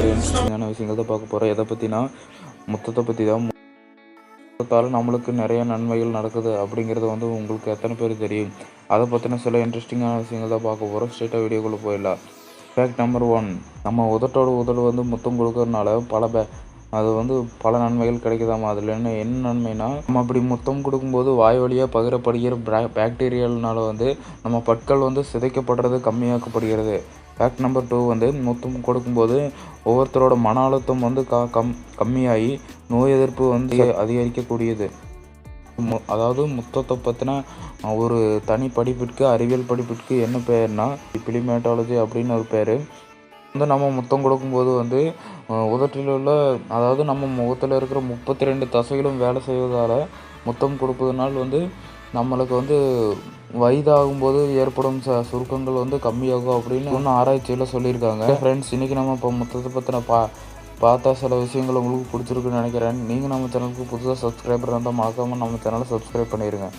இன்ட்ரெஸ்டிங்கான விஷயங்கள் தான் பார்க்க போகிறோம். எதை பற்றினா முத்தத்தை பற்றி தான். முத்தத்தால் நம்மளுக்கு நிறைய நன்மைகள் நடக்குது அப்படிங்கிறது உங்களுக்கு எத்தனை பேர் தெரியும்? அதை பற்றின சில இன்ட்ரெஸ்டிங்கான விஷயங்கள் தான் பார்க்க போகிறோம். ஸ்ட்ரெயிட்டாக வீடியோக்குள்ளே போயிடலாம். ஃபேக்ட் நம்பர் 1, நம்ம உதட்டோட உதடு முத்தம் கொடுக்கறதுனால அது பல நன்மைகள் கிடைக்குதாமா. அதில் என்ன நன்மைனா, நம்ம அப்படி முத்தம் கொடுக்கும்போது வாய் வழியாக பகிரப்படுகிற பாக்டீரியால்னால நம்ம பற்கள் சிதைக்கப்படுறது கம்மியாக்கப்படுகிறது. ஃபேக்ட் நம்பர் 2 முத்தம் கொடுக்கும்போது ஒவ்வொருத்தரோட மன அழுத்தம் கம்மியாகி நோய் எதிர்ப்பு அதிகரிக்கக்கூடியது. அதாவது முத்தத்தை பற்றின ஒரு தனி படிப்பிற்கு, அறிவியல் படிப்பிற்கு என்ன பேர்னா பிலிமேட்டாலஜி அப்படின்னு ஒரு பேர். நம்ம முத்தம் கொடுக்கும்போது உதட்டில் உள்ள, அதாவது நம்ம முகத்தில் இருக்கிற 32 தசைகளும் வேலை செய்வதால் முத்தம் கொடுப்பதனால் நம்மளுக்கு வயதாகும்போது ஏற்படும் சுருக்கங்கள் கம்மியாகும் அப்படின்னு ஆராய்ச்சியில் சொல்லியிருக்காங்க. ஃப்ரெண்ட்ஸ், இன்றைக்கி நம்ம இப்போ முத்தத்தை பற்றின பார்த்தா சில விஷயங்கள் உங்களுக்கு பிடிச்சிருக்குன்னு நினைக்கிறேன். நீங்கள் நம்ம சேனலுக்கு புதுசாக சப்ஸ்கிரைபர் இருந்தால் மறக்காமல் நம்ம சேனலை சப்ஸ்கிரைப் பண்ணிடுங்க.